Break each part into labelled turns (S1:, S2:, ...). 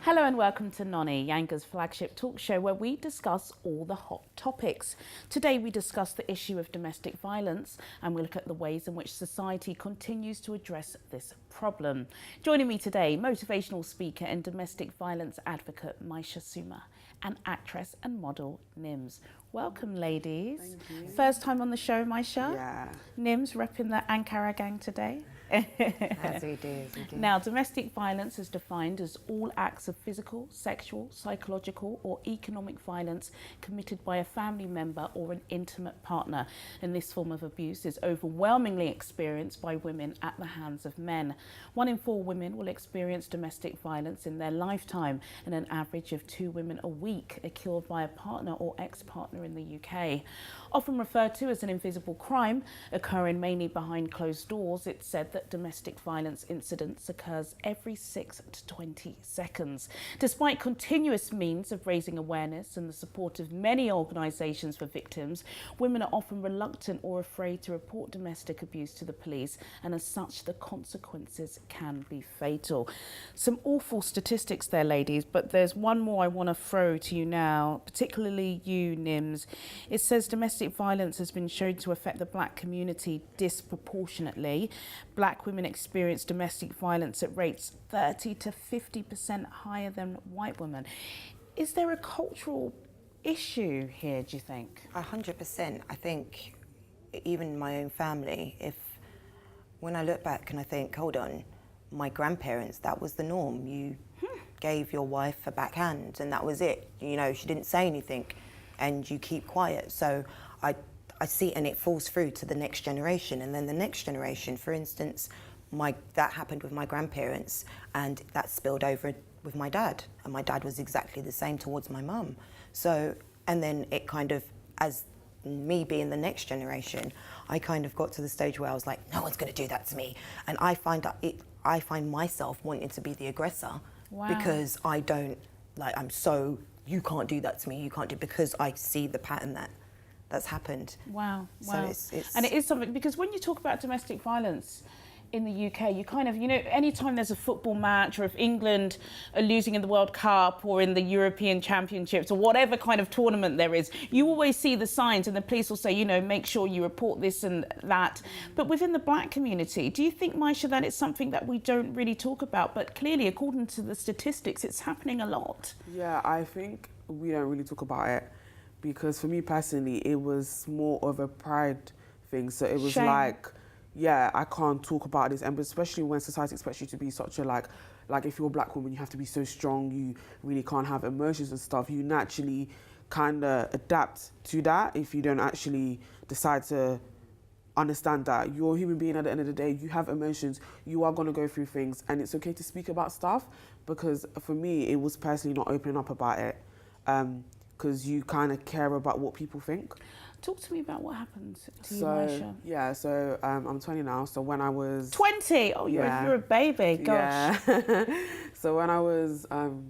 S1: Hello and welcome to Nonny, Yanga's flagship talk show where we discuss all the hot topics. Today we discuss the issue of domestic violence and we look at the ways in which society continues to address this problem. Joining me today, motivational speaker and domestic violence advocate Maisha Suma and actress and model Nims. Welcome, ladies.
S2: Thank you.
S1: First time on the show, Maisha.
S2: Yeah.
S1: Nims repping the Ankara gang today.
S2: As we do.
S1: Now, domestic violence is defined as all acts of physical, sexual, psychological or economic violence committed by a family member or an intimate partner. And this form of abuse is overwhelmingly experienced by women at the hands of men. 1 in 4 women will experience domestic violence in their lifetime, and an average of 2 women a week are killed by a partner or ex-partner in the UK. Often referred to as an invisible crime, occurring mainly behind closed doors, it's said that domestic violence incidents occurs every 6 to 20 seconds. Despite continuous means of raising awareness and the support of many organisations for victims, women are often reluctant or afraid to report domestic abuse to the police, and as such the consequences can be fatal. Some awful statistics there, ladies, but there's one more I want to throw to you now, particularly you, Nims. It says domestic violence has been shown to affect the black community disproportionately. Black women experience domestic violence at rates 30 to 50% higher than white women. Is there a cultural issue here, do you think?
S2: 100%. I think even in my own family, when I look back and I think, hold on, my grandparents, that was the norm. You gave your wife a backhand and that was it. You know, she didn't say anything and you keep quiet. So I see, and it falls through to the next generation, and then the next generation. For instance, that happened with my grandparents, and that spilled over with my dad, and my dad was exactly the same towards my mum. So, and then it kind of, as me being the next generation, I kind of got to the stage where I was like, no one's going to do that to me, and I find myself wanting to be the aggressor.
S1: Wow.
S2: Because I don't, like, I'm so, you can't do that to me, you can't do, because I see the pattern that's happened.
S1: Wow.
S2: So it's
S1: and it is something, because when you talk about domestic violence in the UK, you kind of, you know, anytime there's a football match, or if England are losing in the World Cup or in the European Championships or whatever kind of tournament there is, you always see the signs and the police will say, you know, make sure you report this and that. But within the black community, do you think, Maisha, that it's something that we don't really talk about? But clearly, according to the statistics, it's happening a lot.
S3: Yeah, I think we don't really talk about it, because for me personally, it was more of a pride thing. So it was
S1: Shame.
S3: like, yeah, I can't talk about this, and especially when society expects you to be such a like if you're a black woman, you have to be so strong, you really can't have emotions and stuff. You naturally kind of adapt to that if you don't actually decide to understand that you're a human being at the end of the day. You have emotions, you are going to go through things, and it's okay to speak about stuff. Because for me, it was personally not opening up about it, because you kind of care about what people think.
S1: Talk to me about what happened to you, Maisha.
S3: Yeah, so I'm 20 now. So when I was
S1: 20? Oh, you're a baby. Gosh.
S3: Yeah. So when I was in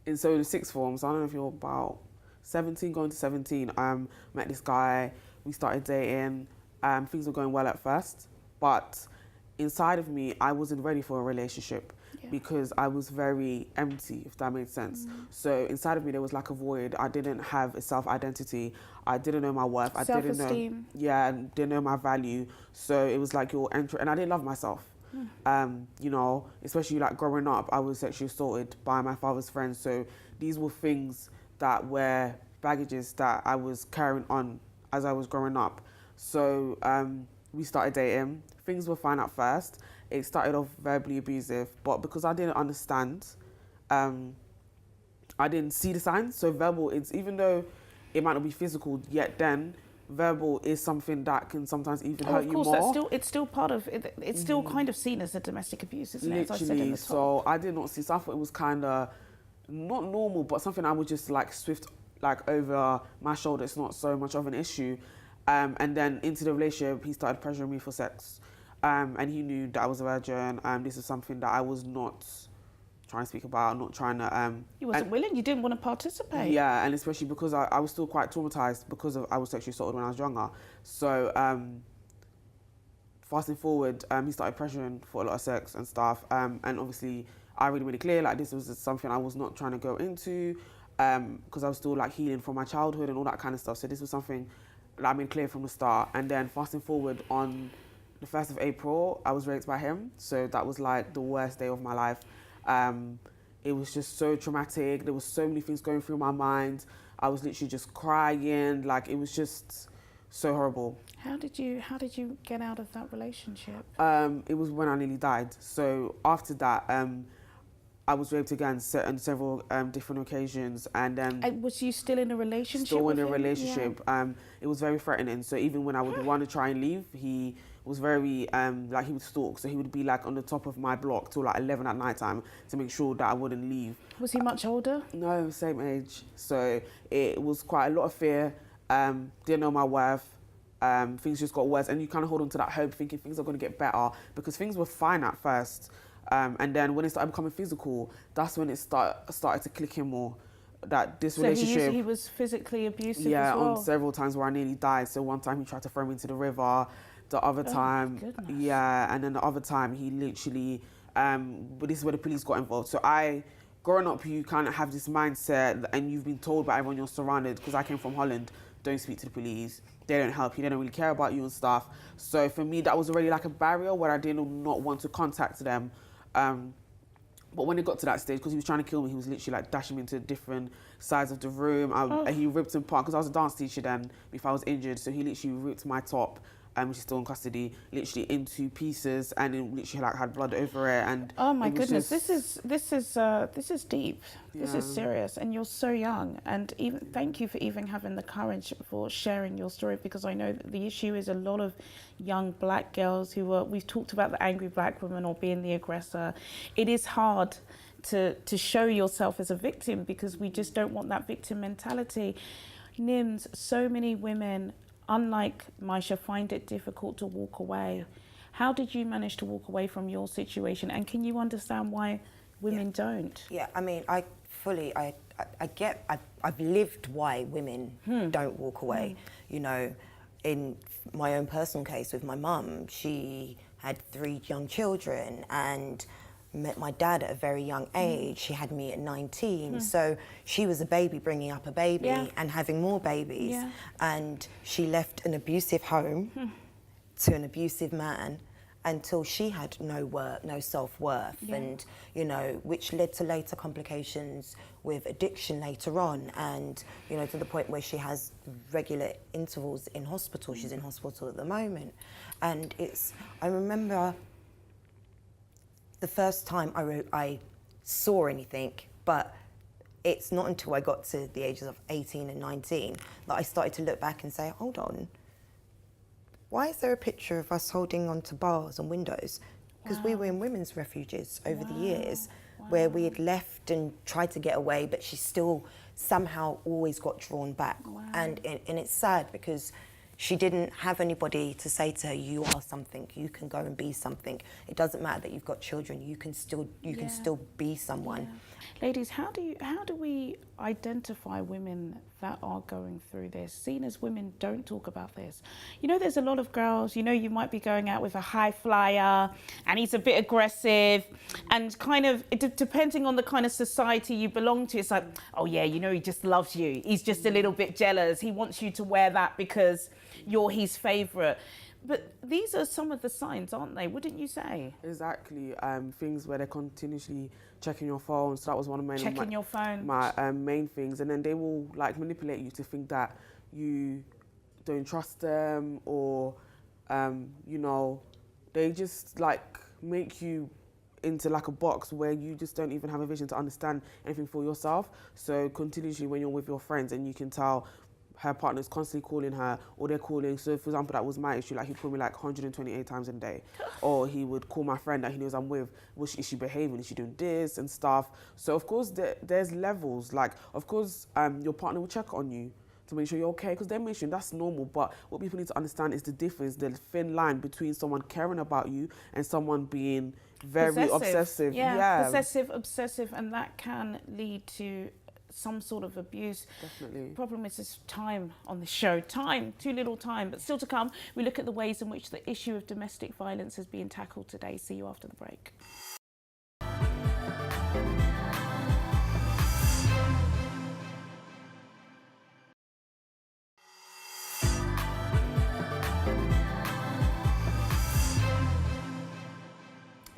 S3: the sixth form, so I don't know if you're about 17, going to 17, met this guy. We started dating. Things were going well at first, but inside of me, I wasn't ready for a relationship. Yeah. Because I was very empty, if that made sense. So inside of me, there was like a void. I didn't have a self-identity. I didn't know my worth. I didn't know my value. So it was like you're entering, and I didn't love myself. You know, especially like growing up, I was sexually assaulted by my father's friends. So these were things that were baggages that I was carrying on as I was growing up. So we started dating. Things were fine at first. It started off verbally abusive, but because I didn't understand, I didn't see the signs. So verbal, even though it might not be physical yet, then verbal is something that can sometimes even hurt you more.
S1: Of course, it's still part of it. It's still kind of seen as a domestic abuse, isn't it? As I said in the top.
S3: So I did not see. So I thought it was kind of not normal, but something I would just like swift like over my shoulder. It's not so much of an issue. And then into the relationship, he started pressuring me for sex. And he knew that I was a virgin. This is something that I was not trying to speak about, not trying to...
S1: You wasn't willing, you didn't want to participate.
S3: Yeah, and especially because I was still quite traumatised because I was sexually assaulted when I was younger. So fasting forward, he started pressuring for a lot of sex and stuff. And obviously I really made it clear like this was something I was not trying to go into, because I was still like healing from my childhood and all that kind of stuff. So this was something that I made clear from the start. And then fasting forward, on the 1st of April, I was raped by him. So that was like the worst day of my life. It was just so traumatic. There was so many things going through my mind. I was literally just crying. Like, it was just so horrible.
S1: How did you get out of that relationship?
S3: It was when I nearly died. So after that, I was raped again on several different occasions, and then
S1: Was you still in a relationship?
S3: still in
S1: with
S3: a
S1: him?
S3: relationship. It was very threatening. So even when I would want to try and leave, he was very like, he would stalk. So he would be like on the top of my block till like 11 at night time to make sure that I wouldn't leave.
S1: Was he much older?
S3: No, same age. So it was quite a lot of fear. Didn't know my worth. Things just got worse, and you kind of hold on to that hope, thinking things are going to get better, because things were fine at first. And then when it started becoming physical, that's when it started to click in more. That this relationship...
S1: he was physically abusive
S3: yeah,
S1: as well?
S3: on several times where I nearly died. So one time he tried to throw me into the river. The other time...
S1: goodness.
S3: Yeah, and then the other time he literally... but this is where the police got involved. So growing up, you kind of have this mindset, and you've been told by everyone you're surrounded, because I came from Holland, don't speak to the police. They don't help you. They don't really care about you and stuff. So for me, that was already like a barrier where I did not want to contact them. But when it got to that stage, because he was trying to kill me, he was literally like dashing me into different sides of the room. He ripped apart, because I was a dance teacher then, if I was injured. So he literally ripped my top, which is still in custody, literally into pieces, and it literally like had blood over it. And
S1: oh my
S3: it was
S1: goodness,
S3: just-
S1: this is deep. This is
S3: Yeah.
S1: serious, and you're so young. And even thank you for even having the courage for sharing your story, because I know that the issue is a lot of young black girls who are. We've talked about the angry black woman or being the aggressor. It is hard to show yourself as a victim, because we just don't want that victim mentality. Nims, so many women, unlike Maisha, find it difficult to walk away. How did you manage to walk away from your situation, and can you understand why women don't?
S2: Yeah, I mean, I get, I've lived why women don't walk away. You know, in my own personal case with my mum, she had 3 young children and met my dad at a very young age. She had me at 19. So she was a baby bringing up a baby and having more babies.
S1: Yeah.
S2: And she left an abusive home to an abusive man until she had no work, no self-worth, and, you know, which led to later complications with addiction later on, and, you know, to the point where she has regular intervals in hospital. She's in hospital at the moment. And I remember the first time I saw anything, but it's not until I got to the ages of 18 and 19 that I started to look back and say, hold on, why is there a picture of us holding onto bars and windows? Because we were in women's refuges over the years, where we had left and tried to get away, but she still somehow always got drawn back. And it's sad, because she didn't have anybody to say to her, you are something, you can go and be something. It doesn't matter that you've got children, you can still be someone.
S1: Ladies, how do we identify women that are going through this, seeing as women don't talk about this? You know, there's a lot of girls, you know, you might be going out with a high flyer and he's a bit aggressive, and kind of, depending on the kind of society you belong to, it's like, oh yeah, you know, he just loves you. He's just a little bit jealous. He wants you to wear that because you're his favourite. But these are some of the signs, aren't they? Wouldn't you say?
S3: Exactly. Things where they're continuously checking your phone. So that was one of my main things. And then they will like manipulate you to think that you don't trust them, or you know, they just like make you into like a box where you just don't even have a vision to understand anything for yourself. So continuously when you're with your friends and you can tell her partner's constantly calling her, or they're calling. So for example, that was my issue. Like, he'd call me like 128 times a day. Or he would call my friend that he knows I'm with. Is she behaving? Is she doing this and stuff? So of course there's levels. Like, of course, your partner will check on you to make sure you're okay, because they're mentioning that's normal. But what people need to understand is the difference, the thin line between someone caring about you and someone being very obsessive.
S1: Yeah, possessive, obsessive, and that can lead to some sort of abuse.
S3: Definitely.
S1: Problem is this time on the show. Time, too little time. But still to come, we look at the ways in which the issue of domestic violence is being tackled today. See you after the break.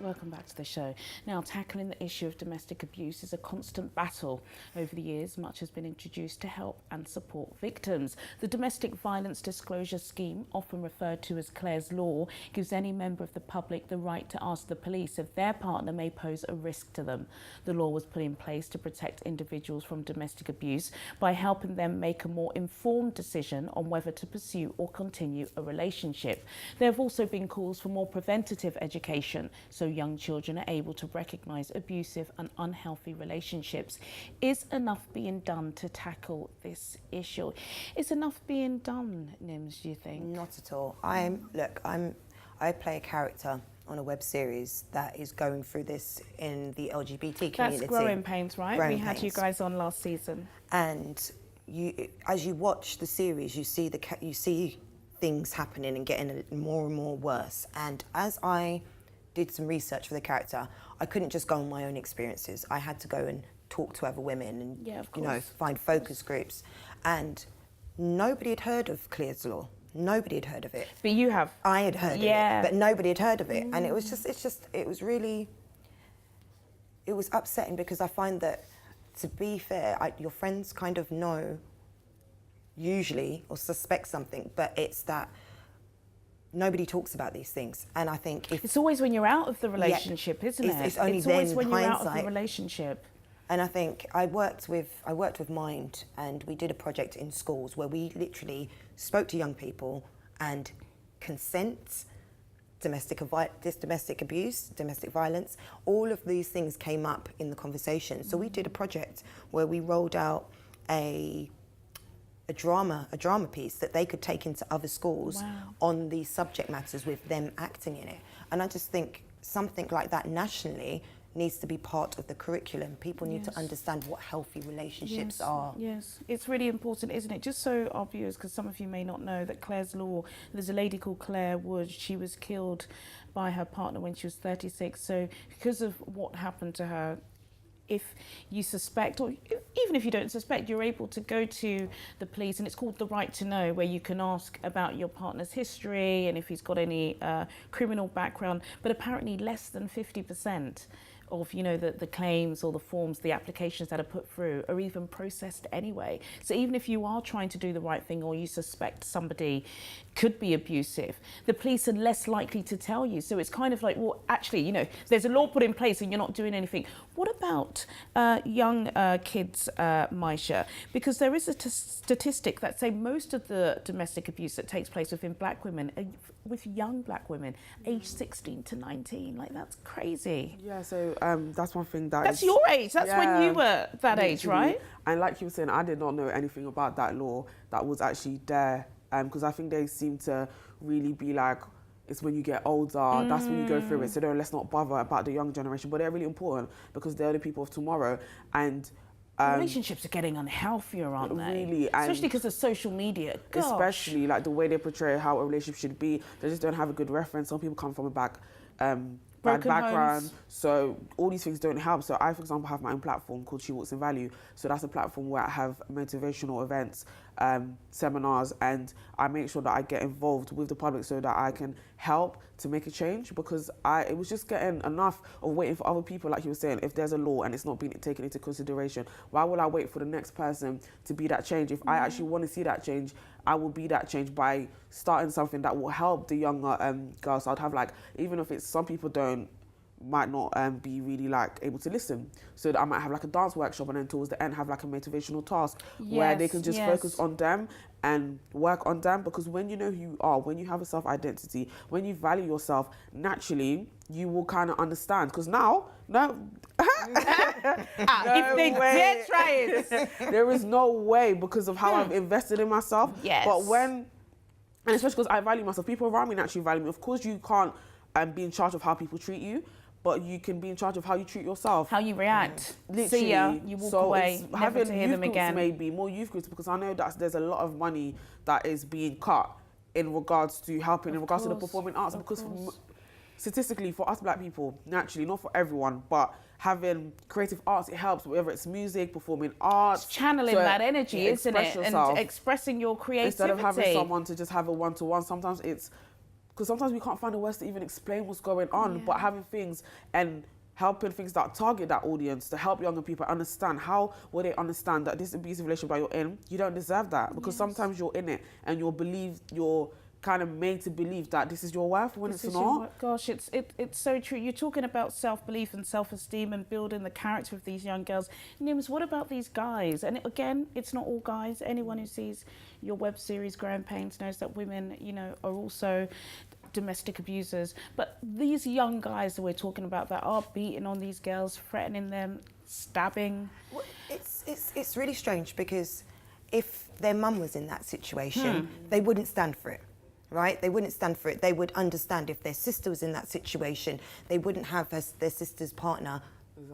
S1: Welcome back to the show. Now, tackling the issue of domestic abuse is a constant battle. Over the years, much has been introduced to help and support victims. The Domestic Violence Disclosure Scheme, often referred to as Clare's Law, gives any member of the public the right to ask the police if their partner may pose a risk to them. The law was put in place to protect individuals from domestic abuse by helping them make a more informed decision on whether to pursue or continue a relationship. There have also been calls for more preventative education so young children are able to recognise abusive and unhealthy relationships. Is enough being done to tackle this issue? Is enough being done, Nims, do you think?
S2: Not at all. I play a character on a web series that is going through this in the LGBT community.
S1: That's Growing Pains, right?
S2: Growing
S1: we had
S2: Pains.
S1: you guys on last season.
S2: And as you watch the series, you see things happening and getting more and more worse. And as I did some research for the character, I couldn't just go on my own experiences. I had to go and talk to other women and find focus groups. And nobody had heard of Clare's Law. Nobody had heard of it.
S1: But you have.
S2: I had heard of it, but nobody had heard of it. And it was upsetting because I find that, to be fair, your friends kind of know usually or suspect something, but it's that nobody talks about these things. And I think
S1: it's always when you're out of the relationship, isn't it?
S2: It's only
S1: it's always
S2: then
S1: when you're out of the
S2: hindsight.
S1: relationship.
S2: And I think I worked with Mind, and we did a project in schools where we literally spoke to young people, and consent, domestic abuse, domestic violence, all of these things came up in the conversation. So we did a project where we rolled out a drama piece that they could take into other schools on these subject matters with them acting in it. And I just think something like that nationally needs to be part of the curriculum. People need to understand what healthy relationships are.
S1: Yes, it's really important, isn't it? Just so our viewers, because some of you may not know that Clare's Law, there's a lady called Clare Wood. She was killed by her partner when she was 36. So because of what happened to her, if you suspect, or even if you don't suspect, you're able to go to the police, and it's called the Right to Know, where you can ask about your partner's history and if he's got any criminal background. But apparently less than 50% of the claims or the forms, the applications that are put through are even processed anyway. So even if you are trying to do the right thing or you suspect somebody could be abusive, the police are less likely to tell you. So it's kind of like, well, actually, there's a law put in place and you're not doing anything. What about young kids, Maisha? Because there is a statistic that say most of the domestic abuse that takes place within black women, with young black women, aged 16 to 19. Like, that's crazy.
S3: Yeah, so that's one thing
S1: that's your age. That's when you were that age, right?
S3: And like you were saying, I did not know anything about that law that was actually there, because I think they seem to really be like, it's when you get older, that's when you go through it. So let's not bother about the young generation, but they're really important because they're the people of tomorrow. And
S1: relationships are getting unhealthier, aren't they?
S3: Really,
S1: especially because of social media. Gosh.
S3: Especially like the way they portray how a relationship should be. They just don't have a good reference. Some people come from a bad background,
S1: homes.
S3: so all these things don't help. So I, for example, have my own platform called She Walks in Value. So that's a platform where I have motivational events, seminars, and I make sure that I get involved with the public so that I can help to make a change, because it was just getting enough of waiting for other people. Like you were saying, if there's a law and it's not being taken into consideration, why will I wait for the next person to be that change? If I actually want to see that change, I will be that change by starting something that will help the younger girls. So I'd have, like, even if it's, some people might not be really able to listen, so that I might have like a dance workshop, and then towards the end have like a motivational task where they can just focus on them and work on them. Because when you know who you are, when you have a self-identity, when you value yourself, naturally you will kind of understand. Because
S1: if they dare try it,
S3: there is no way, because of how I've invested in myself.
S1: Yes.
S3: But and especially because I value myself, people around me naturally value me. Of course, you can't be in charge of how people treat you, but you can be in charge of how you treat yourself.
S1: How you react.
S3: Literally.
S1: See ya, you walk away, never to hear them again.
S3: Maybe more youth groups, because I know that there's a lot of money that is being cut in regards to helping, in regards to the performing arts, because statistically for us black people, naturally, not for everyone, but having creative arts, it helps, whether it's music, performing arts.
S1: It's channeling that energy, isn't it?
S3: Yourself.
S1: And expressing your creativity.
S3: Instead of having someone to just have a one-to-one, sometimes it's because sometimes we can't find the words to even explain what's going on, but having things and helping things that target that audience to help younger people understand, how will they understand that this abusive relationship that you're in, you don't deserve that, because sometimes you're in it and you're kind of made to believe that this is your worth when it's not.
S1: Gosh, it's so true. You're talking about self-belief and self-esteem and building the character of these young girls. Nims, what about these guys? And again, it's not all guys. Anyone who sees your web series, Growing Pains, knows that women, you know, are also domestic abusers. But these young guys that we're talking about that are beating on these girls, threatening them, stabbing.
S2: Well, it's really strange, because if their mum was in that situation, they wouldn't stand for it. Right? They wouldn't stand for it. They would understand if their sister was in that situation, they wouldn't have their sister's partner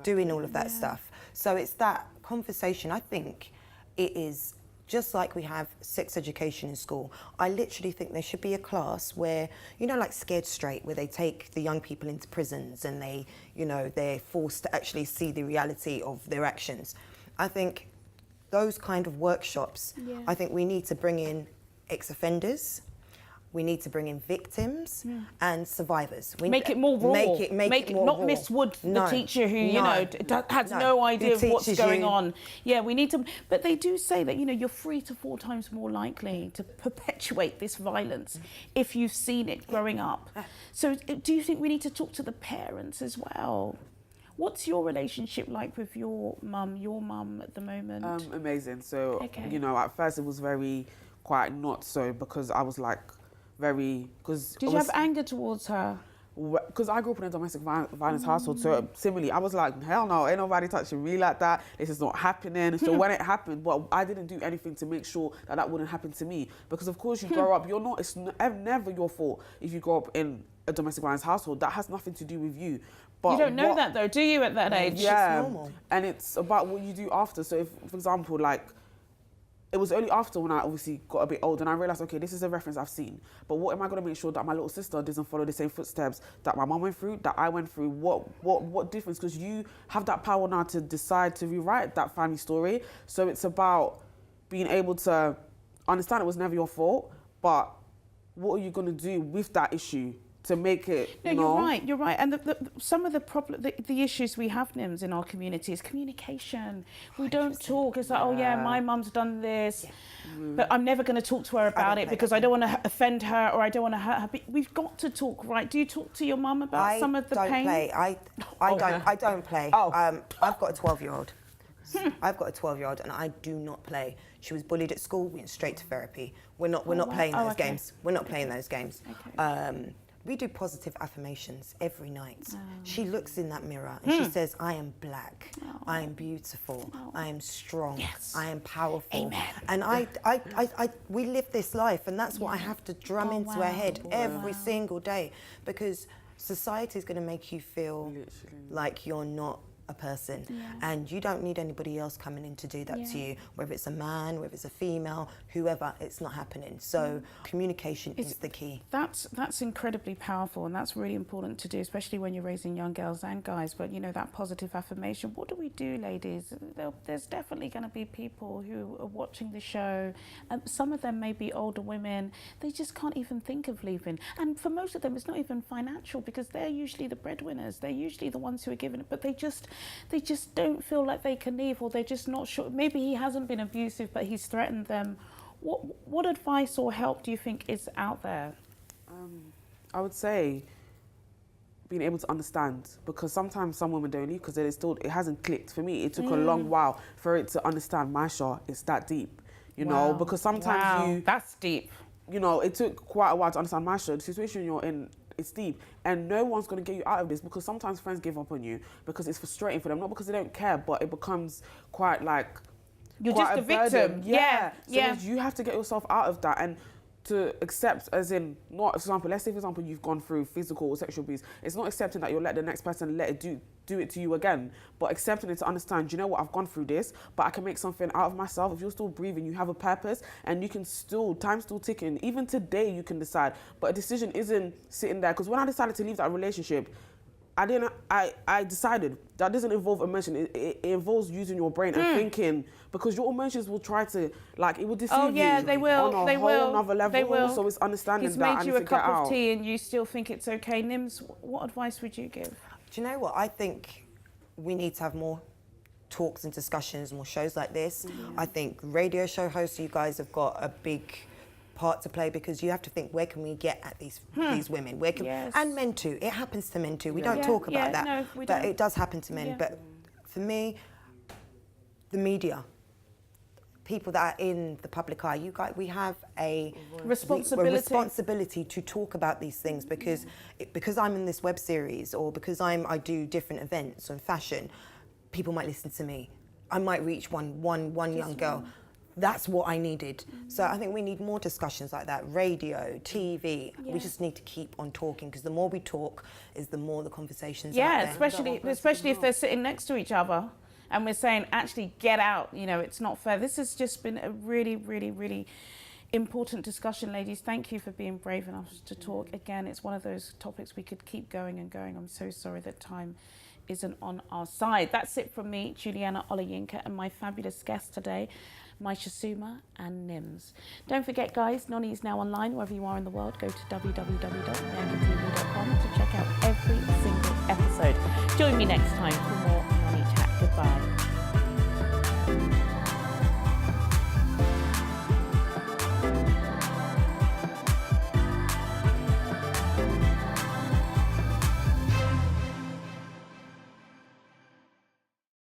S2: doing all of that stuff. So it's that conversation. I think it is just like we have sex education in school. I literally think there should be a class where, you know, like Scared Straight, where they take the young people into prisons and they, you know, they're forced to actually see the reality of their actions. I think those kind of workshops, I think we need to bring in ex-offenders. We need to bring in victims and survivors.
S1: Make it more raw.
S2: Make it more
S1: not
S2: raw.
S1: Miss Wood, the teacher who, you know, has no idea of what's going on. Yeah, we need to. But they do say that, you know, you're 3 to 4 times more likely to perpetuate this violence if you've seen it growing up. So do you think we need to talk to the parents as well? What's your relationship like with your mum at the moment?
S3: Amazing. So, you know, at first it was quite not so, because I was like, because
S1: did you have anger towards her?
S3: Because I grew up in a domestic violence household, so similarly, I was like, hell no, ain't nobody touching me like that. This is not happening. So when it happened, well, I didn't do anything to make sure that that wouldn't happen to me. Because of course you grow up, it's never your fault if you grow up in a domestic violence household. That has nothing to do with you. But
S1: you don't know that though, do you, at that age?
S3: Yeah,
S2: it's normal.
S3: And it's about what you do after. So if, for example, like, it was only after when I obviously got a bit old and I realised, okay, this is a reference I've seen. But what am I going to make sure that my little sister doesn't follow the same footsteps that my mum went through, that I went through? What difference? Because you have that power now to decide to rewrite that family story. So it's about being able to understand it was never your fault, but what are you going to do with that issue to make it,
S1: No, you're right. And some of the issues we have, Nims, in our community is communication. We don't talk. It's like, oh yeah, my mum's done this, but I'm never going to talk to her about it because I don't want to offend her or I don't want to hurt her. But we've got to talk, right? Do you talk to your mum about some of the pain?
S2: I don't play. I've got a 12-year-old. I've got a 12-year-old and I do not play. She was bullied at school, went straight to therapy. We're not playing those games. We're not playing those games. We do positive affirmations every night. She looks in that mirror and she says, I am black, I am beautiful, I am strong, I am powerful.
S1: Amen.
S2: And we live this life, and that's what I have to drum into her head every single day, because society is going to make you feel like you're not a person, and you don't need anybody else coming in to do that to you, whether it's a man, whether it's a female, whoever. It's not happening. So communication is the key.
S1: That's incredibly powerful, and that's really important to do, especially when you're raising young girls and guys. But you know, that positive affirmation, what do we do, ladies? There's definitely going to be people who are watching the show, and some of them may be older women. They just can't even think of leaving, and for most of them it's not even financial, because they're usually the breadwinners, they're usually the ones who are giving it, but they just don't feel like they can leave, or they're just not sure. Maybe he hasn't been abusive, but he's threatened them. What advice or help do you think is out there?
S3: I would say being able to understand, because sometimes some women don't leave because it hasn't clicked. For me, it took a long while for it to understand, Maisha, it's that deep, you know, because sometimes
S1: that's deep.
S3: You know, it took quite a while to understand, Maisha, the situation you're in, it's deep, and no one's going to get you out of this, because sometimes friends give up on you because it's frustrating for them, not because they don't care, but it becomes quite like
S1: you're just a victim.
S3: Yeah. You have to get yourself out of that and to accept, as in, not, for example, let's say for example you've gone through physical or sexual abuse. It's not accepting that you'll let the next person do it to you again, but accepting it to understand, you know what, I've gone through this, but I can make something out of myself. If you're still breathing, you have a purpose, and you can time's still ticking. Even today you can decide, but a decision isn't sitting there. Because when I decided to leave that relationship, I decided that doesn't involve emotion. It involves using your brain and thinking, because your emotions will try to, like, it will deceive
S1: Oh yeah,
S3: you
S1: they will.
S3: on a
S1: They
S3: whole
S1: will.
S3: nother level.
S1: They will.
S3: So it's understanding
S1: He's
S3: that I
S1: made
S3: need
S1: you a
S3: to get
S1: cup
S3: out.
S1: of tea and you still think it's okay. Nims, what advice would you give?
S2: Do you know what? I think we need to have more talks and discussions, more shows like this. I think radio show hosts, you guys have got a big part to play, because you have to think, where can we get at these women? Where can
S1: Yes.
S2: and men too. It happens to men too. We don't
S1: Yeah,
S2: talk about
S1: yeah,
S2: that,
S1: no, we
S2: but
S1: don't.
S2: it does happen to men.
S1: Yeah.
S2: But for me, the media, people that are in the public eye, you guys, we have a responsibility to talk about these things, because because I'm in this web series, or because I do different events on fashion, people might listen to me. I might reach one young girl. That's what I needed. So I think we need more discussions like that. Radio, TV.
S1: Yeah.
S2: We just need to keep on talking, because the more we talk, is the more the conversations.
S1: Yeah,
S2: out there.
S1: especially if they're sitting next to each other, and we're saying, actually, get out. You know, it's not fair. This has just been a really, really, really important discussion, ladies. Thank you for being brave enough to talk. Again, it's one of those topics we could keep going and going. I'm so sorry that time isn't on our side. That's it from me, Juliana Olayinka, and my fabulous guests today, Maisha Suma and Nims. Don't forget, guys, Nonny is now online wherever you are in the world. Go to www.biancatv.com to check out every single episode. Join me next time for more Nonny Chat. Goodbye.